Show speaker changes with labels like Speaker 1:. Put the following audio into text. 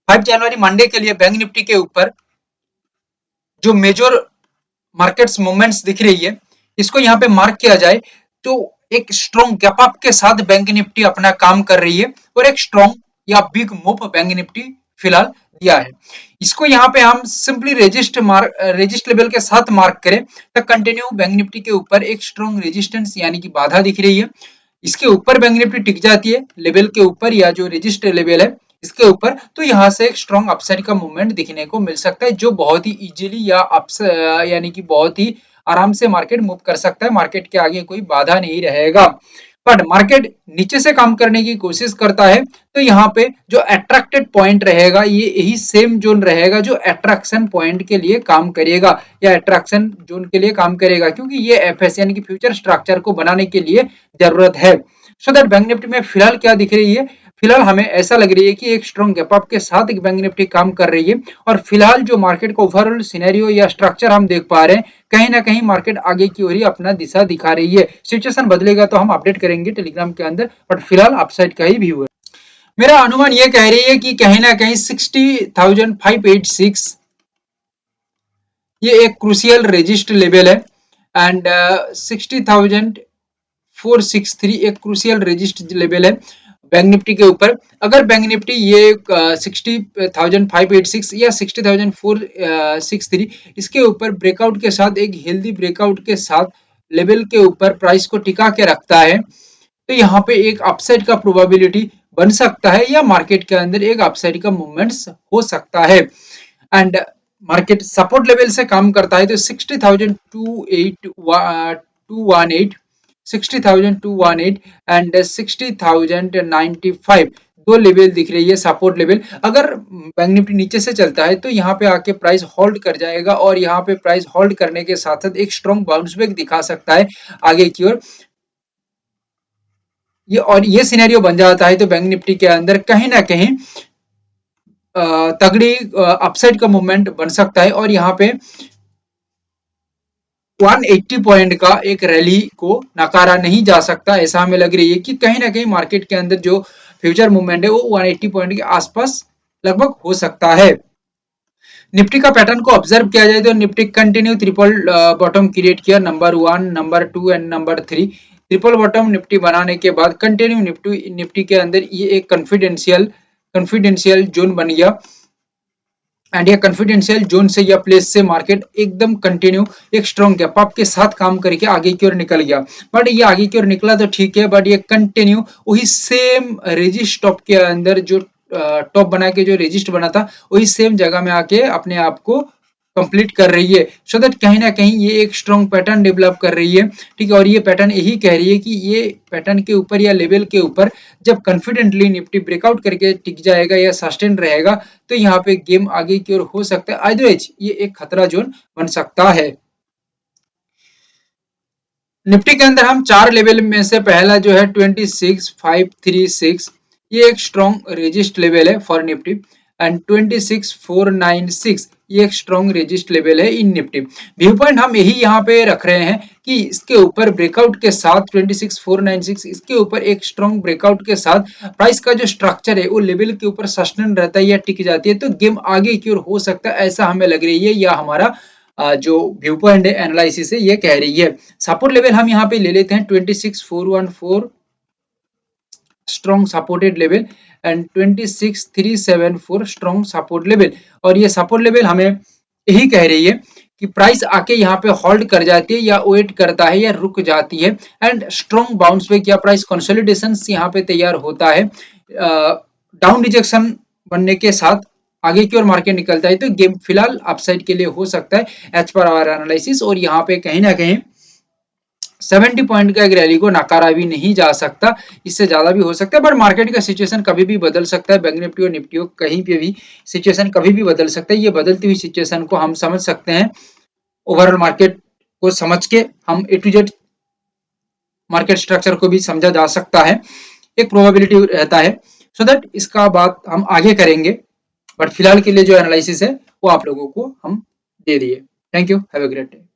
Speaker 1: 5 जनवरी Monday के लिए bank Nifty के ऊपर जो मेजर मार्केट्स मूवमेंट्स दिख रही है, इसको यहाँ पे मार्क किया जाए तो एक स्ट्रॉन्ग गैप अप के साथ बैंक निफ्टी अपना काम कर रही है और एक स्ट्रॉन्ग या बिग मूव बैंक निफ्टी फिलहाल दिया है। इसको यहाँ पे हम सिंपली रेजिस्ट लेवल के साथ मार्क करें तो कंटिन्यू बैंक निफ्टी के ऊपर एक स्ट्रॉन्ग रेजिस्टेंस यानी कि बाधा दिख रही है। इसके ऊपर बैंक निफ्टी टिक जाती है लेवल के ऊपर या जो रेजिस्ट लेवल है इसके ऊपर, तो यहाँ से एक स्ट्रॉन्ग अपसाइड का मूवमेंट दिखने को मिल सकता है जो बहुत ही इजीली या यानी कि बहुत ही आराम से मार्केट मूव कर सकता है। मार्केट के आगे कोई बाधा नहीं रहेगा। बट मार्केट नीचे से काम करने की कोशिश करता है तो यहाँ पे जो अट्रैक्टेड पॉइंट रहेगा ये यही सेम जोन रहेगा जो अट्रैक्शन पॉइंट के लिए काम करेगा या अट्रैक्शन जोन के लिए काम करेगा, क्योंकि ये एफएस यानी कि फ्यूचर स्ट्रक्चर को बनाने के लिए जरूरत है। सो दैट बैंक निफ्टी में फिलहाल क्या दिख रही है, फिलहाल हमें ऐसा लग रही है कि एक स्ट्रॉन्ग गैप अप के साथ एक बैंक निफ्टी काम कर रही है और फिलहाल जो मार्केट का ओवरऑल सिनेरियो या स्ट्रक्चर हम देख पा रहे हैं कहीं ना कहीं मार्केट आगे की ओर ही अपना दिशा दिखा रही है। सिचुएशन बदलेगा तो हम अपडेट करेंगे टेलीग्राम के अंदर, बट फिलहाल अपसाइड का ही व्यू है। मेरा अनुमान ये कह रही है कि कहीं ना कहीं 60,586 ये एक क्रूशियल रेजिस्ट लेवल है एंड 60,463 एक क्रूशियल रेजिस्ट लेवल है बैंक निफ्टी के ऊपर। अगर बैंक निफ्टी ये 60,586 या 60,463 इसके ऊपर ब्रेकआउट के साथ एक हेल्दी ब्रेकआउट के साथ लेवल के ऊपर प्राइस को टिका के रखता है तो यहाँ पे एक अपसाइड का प्रोबेबिलिटी बन सकता है या मार्केट के अंदर एक अपसाइड का मूवमेंट्स हो सकता है। एंड मार्केट सपोर्ट लेवल से काम करता है तो 60,218 60,218 एंड 60,095 दो लेवल दिख रही है सपोर्ट लेवल। अगर बैंक निफ्टी नीचे से चलता है तो यहाँ पे आके प्राइस होल्ड कर जाएगा और यहाँ पे प्राइस होल्ड करने के साथ साथ एक स्ट्रॉन्ग बाउंस बैक दिखा सकता है आगे की ओर। ये सिनेरियो बन जाता है तो बैंक निफ्टी के अंदर कहीं ना कहीं तगड़ी अपसाइड का मूवमेंट बन सकता है और यहाँ पे 180 पॉइंट का एक रैली को नकारा नहीं जा सकता। ऐसा हमें लग रही है कि कहीं ना कहीं मार्केट के अंदर जो फ्यूचर मूवमेंट है वो 180 पॉइंट के आसपास लगभग हो सकता है। निफ्टी का पैटर्न को ऑब्जर्व किया जाए तो Nifty continue triple bottom create किया, number 1 number 2 and number 3 triple bottom Nifty बनाने के बाद कंटिन्यू निफ्टी के अंदर ये एक कॉन्फिडेंशियल जोन बन गया एंड ये कॉन्फिडेंशियल जोन से या प्लेस से मार्केट एकदम कंटिन्यू एक स्ट्रॉन्ग गैप अप के साथ काम करके आगे की ओर निकल गया। बट ये आगे की ओर निकला तो ठीक है, बट ये कंटिन्यू वही सेम रेजिस्ट टॉप के अंदर जो टॉप बना के जो रेजिस्ट बना था वही सेम जगह में आके अपने आप को कंप्लीट कर रही है। सो दैट कहीं ना कहीं ये एक स्ट्रॉन्ग पैटर्न डेवलप कर रही है, ठीक है। और ये पैटर्न यही कह रही है कि ये पैटर्न के ऊपर या लेवल के ऊपर जब कॉन्फिडेंटली निफ्टी ब्रेकआउट करके टिक जाएगा या सस्टेन रहेगा तो यहाँ पे गेम आगे की ओर हो सकता है। अदरवाइज ये एक खतरा जोन बन सकता है। निफ्टी के अंदर हम चार लेवल में से पहला जो है 26,536 ये एक स्ट्रॉन्ग रेजिस्ट लेवल है फॉर निफ्टी एंड 26,496 ये एक स्ट्रॉन्ग रेजिस्ट लेवल है इन निफ्टी। व्यू पॉइंट हम यही यहाँ पे रख रहे हैं कि इसके ऊपर ब्रेकआउट के साथ 26,496 इसके ऊपर एक स्ट्रॉन्ग ब्रेकआउट के साथ प्राइस का जो स्ट्रक्चर है वो लेवल के ऊपर सस्टेन रहता है या टिक जाती है तो गेम आगे की ओर हो सकता है, ऐसा हमें लग रही है या हमारा जो व्यू पॉइंट है एनालिसिस है ये कह रही है। सपोर्ट लेवल हम यहाँ पे ले लेते हैं 26,414 strong supported level and 26,374 strong support level. और ये सपोर्ट लेवल हमें यही कह रही है कि प्राइस आके यहाँ पे होल्ड कर जाती है या वेट करता है या रुक जाती है एंड स्ट्रॉन्ग बाउंस बैक या प्राइस कंसोलिडेशन यहाँ पे तैयार होता है। डाउन रिजेक्शन बनने के साथ आगे की ओर मार्केट निकलता है तो गेम फिलहाल अपसाइड के लिए हो सकता है एज पर आवर एनालिसिस। और यहाँ पे कहीं ना कहीं 70 पॉइंट का एक रैली को नकारा भी नहीं जा सकता, इससे ज्यादा भी हो सकता है। बट मार्केट का सिचुएशन कभी भी बदल सकता है, बैंक निफ्टी और निफ्टी कहीं पे भी सिचुएशन कभी भी बदल सकता है। ये बदलती हुई सिचुएशन को हम समझ सकते हैं, ओवरऑल मार्केट को समझ के हम ए टू जेड मार्केट स्ट्रक्चर को भी समझा जा सकता है, एक प्रोबेबिलिटी रहता है। सो दैट इसका बात हम आगे करेंगे, बट फिलहाल के लिए जो एनालिसिस है वो आप लोगों को हम दे दिए। Thank you, have a great day.